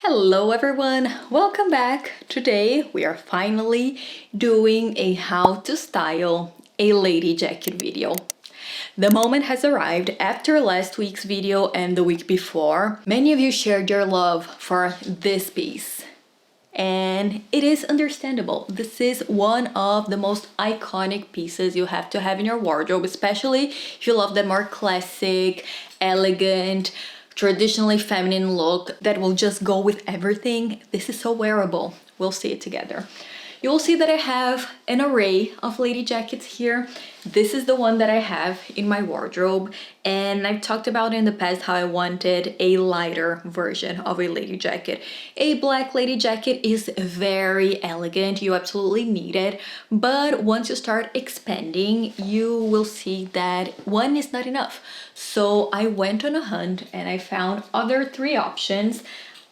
Hello everyone, welcome back. Today we are finally doing a how to style a lady jacket video. The moment has arrived after last week's video and the week before. Many of you shared your love for this piece. And it is understandable. This is one of the most iconic pieces you have to have in your wardrobe, especially if you love that more classic, elegant, traditionally feminine look that will just go with everything. This is so wearable. We'll see it together. You will see that I have an array of lady jackets here. This is the one that I have in my wardrobe, and I've talked about in the past how I wanted a lighter version of a lady jacket. A black lady jacket is very elegant, you absolutely need it, but once you start expanding, you will see that one is not enough. So I went on a hunt and I found other three options.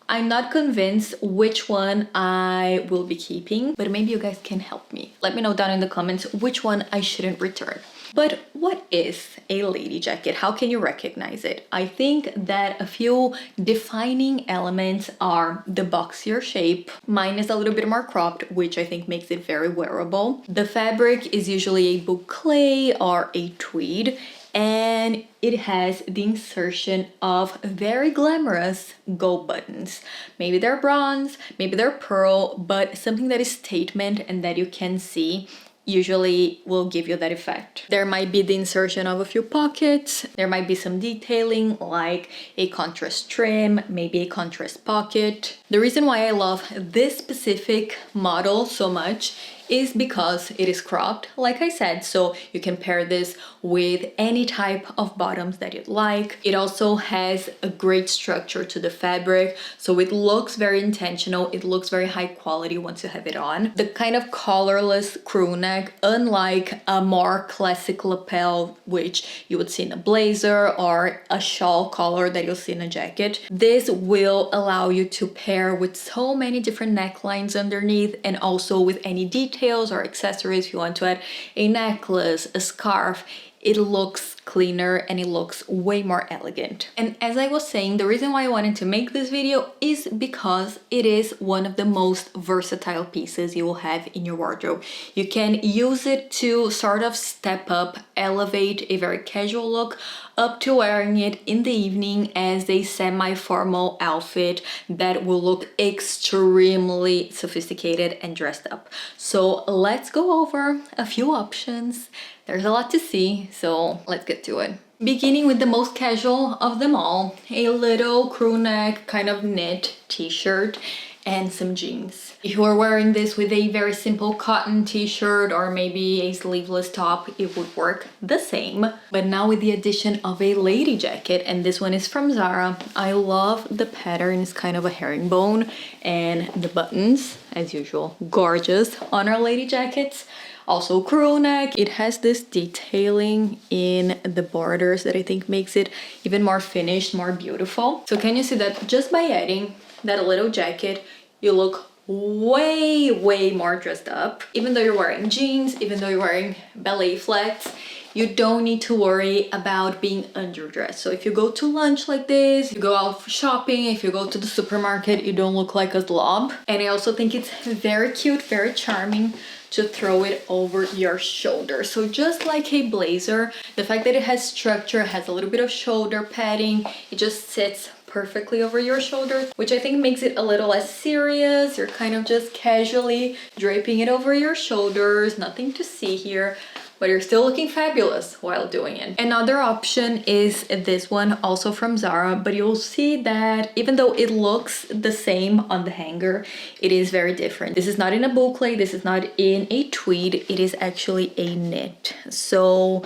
I'm not convinced which one I will be keeping, but maybe you guys can help me. Let me know down in the comments which one I shouldn't return. But what is a lady jacket? How can you recognize it? I think that a few defining elements are the boxier shape. Mine is a little bit more cropped, which I think makes it very wearable. The fabric is usually a boucle or a tweed, and it has the insertion of very glamorous gold buttons. Maybe they're bronze, maybe they're pearl, but something that is statement and that you can see usually will give you that effect. There might be the insertion of a few pockets, there might be some detailing like a contrast trim, maybe a contrast pocket. The reason why I love this specific model so much is because it is cropped, like I said, so you can pair this with any type of bottoms that you'd like. It also has a great structure to the fabric, so it looks very intentional, it looks very high quality once you have it on. The kind of collarless crew neck, unlike a more classic lapel which you would see in a blazer or a shawl collar that you'll see in a jacket, this will allow you to pair with so many different necklines underneath, and also with any details or accessories. If you want to add a necklace, a scarf, it looks cleaner and it looks way more elegant. And as I was saying, the reason why I wanted to make this video is because it is one of the most versatile pieces you will have in your wardrobe. You can use it to sort of step up, elevate a very casual look, up to wearing it in the evening as a semi-formal outfit that will look extremely sophisticated and dressed up. So let's go over a few options. There's a lot to see, so let's get to it. Beginning with the most casual of them all, a little crew neck kind of knit t-shirt and some jeans. If you are wearing this with a very simple cotton t-shirt or maybe a sleeveless top, it would work the same. But now with the addition of a lady jacket, and this one is from Zara, I love the pattern. It's kind of a herringbone, and the buttons, as usual, gorgeous on our lady jackets. Also crew neck. It has this detailing in the borders that I think makes it even more finished, more beautiful. So can you see that just by adding that little jacket, you look way more dressed up. Even though you're wearing jeans, even though you're wearing ballet flats, you don't need to worry about being underdressed. So if you go to lunch like this, you go out for shopping, if you go to the supermarket, you don't look like a slob. And I also think it's very cute, very charming to throw it over your shoulder. So just like a blazer, the fact that it has structure, has a little bit of shoulder padding, it just sits perfectly over your shoulders, which I think makes it a little less serious. You're kind of just casually draping it over your shoulders, nothing to see here, but you're still looking fabulous while doing it. Another option is this one, also from Zara, but you'll see that even though it looks the same on the hanger, it is very different. This is not in a boucle, this is not in a tweed, it is actually a knit. So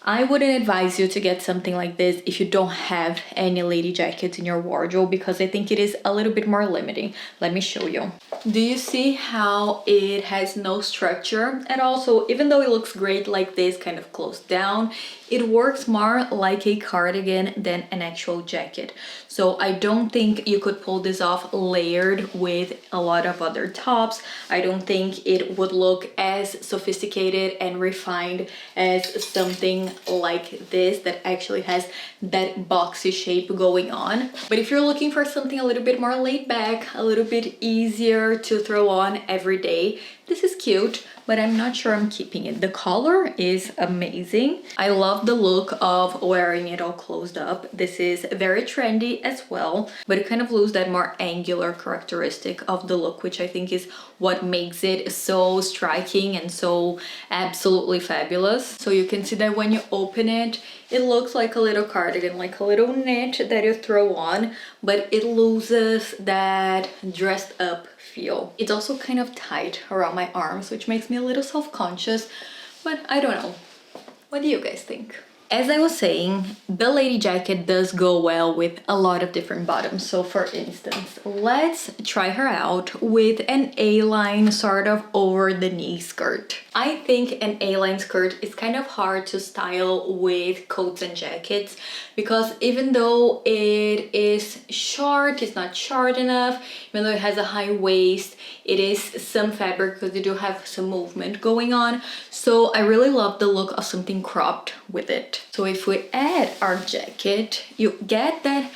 I wouldn't advise you to get something like this if you don't have any lady jackets in your wardrobe, because I think it is a little bit more limiting. Let me show you. Do you see how it has no structure at all? So even though it looks great like this, kind of closed down, it works more like a cardigan than an actual jacket. So I don't think you could pull this off layered with a lot of other tops. I don't think it would look as sophisticated and refined as something like this that actually has that boxy shape going on. But if you're looking for something a little bit more laid back, a little bit easier to throw on every day, this is cute, but I'm not sure I'm keeping it. The color is amazing. I love the look of wearing it all closed up. This is very trendy as well, but it kind of loses that more angular characteristic of the look, which I think is what makes it so striking and so absolutely fabulous. So you can see that when you open it, it looks like a little cardigan, like a little knit that you throw on, but it loses that dressed up feel. It's also kind of tight around my arms, which makes me a little self-conscious, but I don't know. What do you guys think? As I was saying, the lady jacket does go well with a lot of different bottoms. So for instance, let's try her out with an A-line sort of over the knee skirt. I think an A-line skirt is kind of hard to style with coats and jackets because even though it is short, it's not short enough, even though it has a high waist, it is some fabric because you do have some movement going on. So I really love the look of something cropped with it. So if we add our jacket, you get that,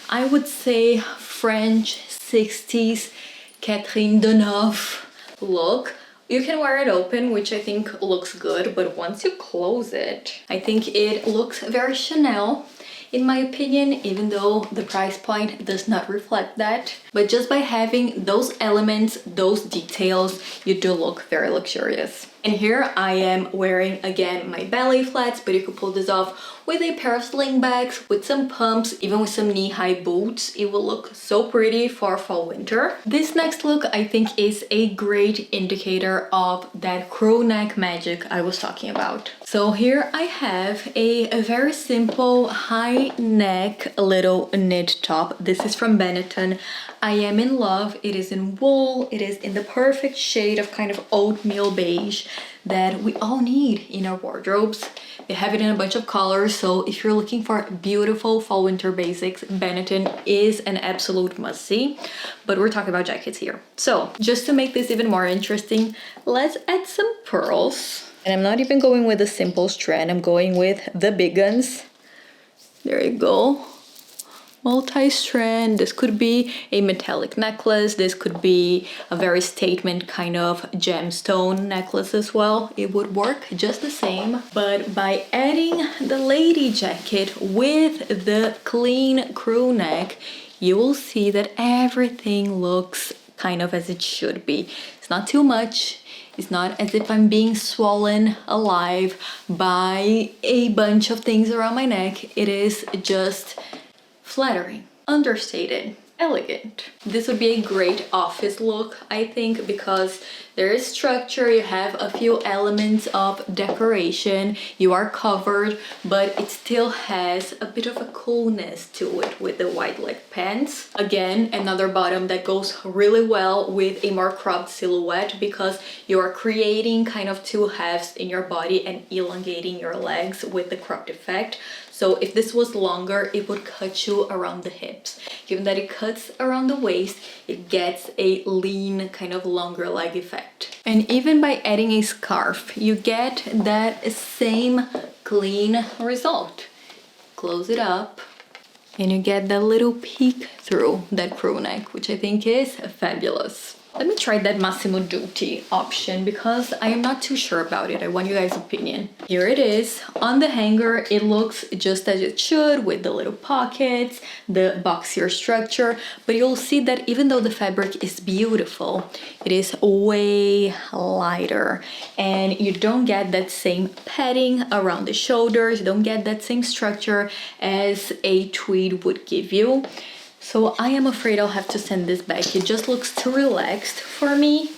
I would say, French 60s Catherine Deneuve look. You can wear it open, which I think looks good, but once you close it, I think it looks very Chanel, in my opinion, even though the price point does not reflect that. But just by having those elements, those details, you do look very luxurious. And here I am wearing, again, my ballet flats, but you could pull this off with a pair of slingbacks, with some pumps, even with some knee-high boots. It will look so pretty for fall winter. This next look, I think, is a great indicator of that crew neck magic I was talking about. So here I have a very simple high neck little knit top. This is from Benetton. I am in love. It is in wool. It is in the perfect shade of kind of oatmeal beige that we all need in our wardrobes. They have it in a bunch of colors, so if you're looking for beautiful fall winter basics, Benetton is an absolute must-see. But we're talking about jackets here. So just to make this even more interesting, let's add some pearls. And I'm not even going with a simple strand, I'm going with the big guns. There you go. Multi-strand. This could be a metallic necklace. This could be a very statement kind of gemstone necklace as well. It would work just the same. But by adding the lady jacket with the clean crew neck, you will see that everything looks kind of as it should be. It's not too much. It's not as if I'm being swollen alive by a bunch of things around my neck. It is just flattering, understated, elegant. This would be a great office look, I think, because there is structure, you have a few elements of decoration, you are covered, but it still has a bit of a coolness to it with the wide leg pants. Again, another bottom that goes really well with a more cropped silhouette because you are creating kind of two halves in your body and elongating your legs with the cropped effect. So if this was longer, it would cut you around the hips. Given that it cuts around the waist, it gets a lean, kind of longer leg effect. And even by adding a scarf, you get that same clean result. Close it up, and you get that little peek through that crew neck, which I think is fabulous. Let me try that Massimo Dutti option because I am not too sure about it. I want you guys' opinion. Here it is. On the hanger, it looks just as it should with the little pockets, the boxier structure, but you'll see that even though the fabric is beautiful, it is way lighter and you don't get that same padding around the shoulders, you don't get that same structure as a tweed would give you. So I am afraid I'll have to send this back. It just looks too relaxed for me.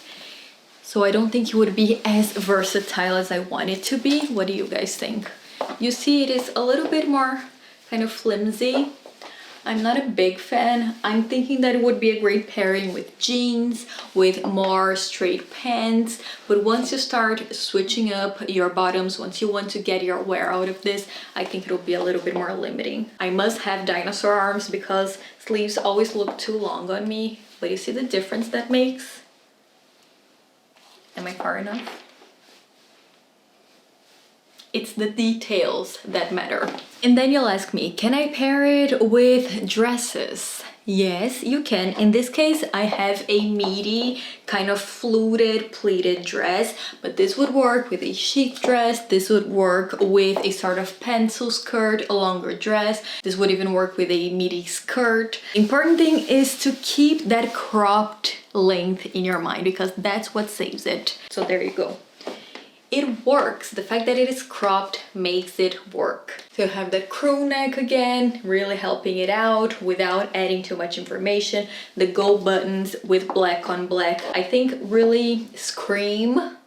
So I don't think it would be as versatile as I want it to be. What do you guys think? You see it is a little bit more kind of flimsy. I'm not a big fan. I'm thinking that it would be a great pairing with jeans, with more straight pants. But once you start switching up your bottoms, once you want to get your wear out of this, I think it'll be a little bit more limiting. I must have dinosaur arms because sleeves always look too long on me. But you see the difference that makes? Am I far enough? It's the details that matter. And then you'll ask me, can I pair it with dresses? Yes, you can. In this case, I have a midi kind of fluted pleated dress, but this would work with a chic dress. This would work with a sort of pencil skirt, a longer dress. This would even work with a midi skirt. Important thing is to keep that cropped length in your mind, because that's what saves it. So there you go. It works. The fact that it is cropped makes it work. So you have the crew neck again, really helping it out without adding too much information. The go buttons with black on black, I think really scream.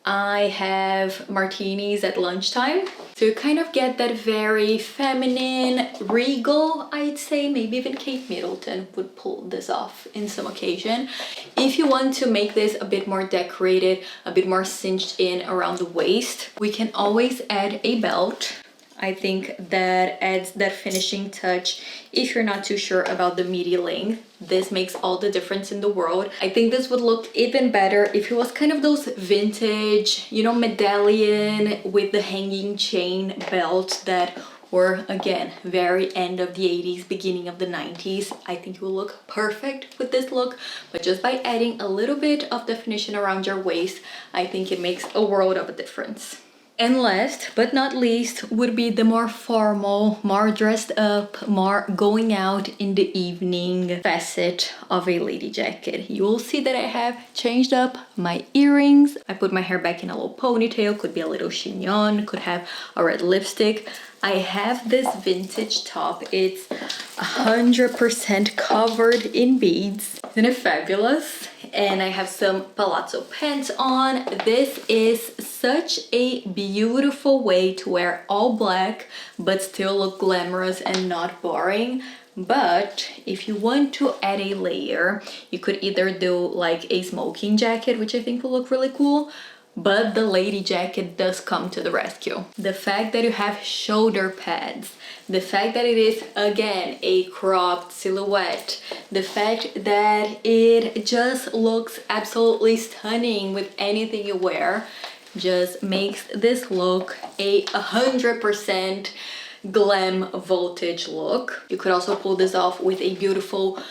I have martinis at lunchtime. So you kind of get that very feminine, regal, I'd say. Maybe even Kate Middleton would pull this off in some occasion. If you want to make this a bit more decorated, a bit more cinched in around the waist, we can always add a belt. I think that adds that finishing touch. If you're not too sure about the midi length, this makes all the difference in the world. I think this would look even better if it was kind of those vintage, you know, medallion with the hanging chain belt that were, again, very end of the 80s, beginning of the 90s. I think it will look perfect with this look, but just by adding a little bit of definition around your waist, I think it makes a world of a difference. And last but not least would be the more formal, more dressed up, more going out in the evening facet of a lady jacket. You will see that I have changed up my earrings. I put my hair back in a little ponytail, could be a little chignon, could have a red lipstick. I have this vintage top. It's 100% covered in beads. Isn't it fabulous? And I have some palazzo pants on. This is such a beautiful way to wear all black but still look glamorous and not boring. But if you want to add a layer, you could either do like a smoking jacket, which I think will look really cool, but the lady jacket does come to the rescue. The fact that you have shoulder pads, the fact that it is, again, a cropped silhouette, the fact that it just looks absolutely stunning with anything you wear, just makes this look a 100% glam voltage look. You could also pull this off with a beautiful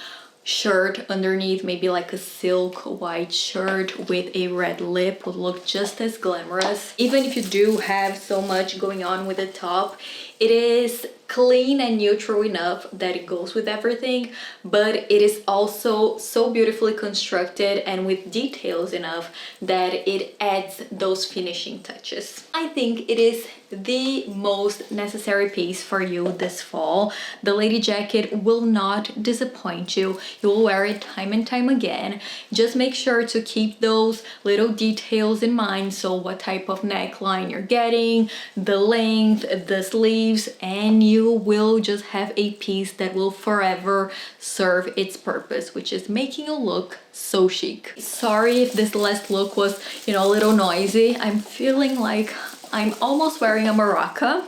shirt underneath, maybe like a silk white shirt with a red lip would look just as glamorous. Even if you do have so much going on with the top, it is clean and neutral enough that it goes with everything, but it is also so beautifully constructed and with details enough that it adds those finishing touches. I think it is the most necessary piece for you this fall. The lady jacket will not disappoint you. You will wear it time and time again. Just make sure to keep those little details in mind. So what type of neckline you're getting, the length, the sleeves, and you will just have a piece that will forever serve its purpose, which is making a look so chic. Sorry if this last look was, you know, a little noisy. I'm feeling like I'm almost wearing a maraca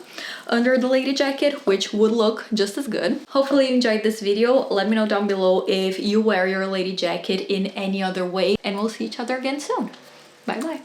under the lady jacket, which would look just as good. Hopefully you enjoyed this video. Let me know down below if you wear your lady jacket in any other way, and we'll see each other again soon. Bye bye.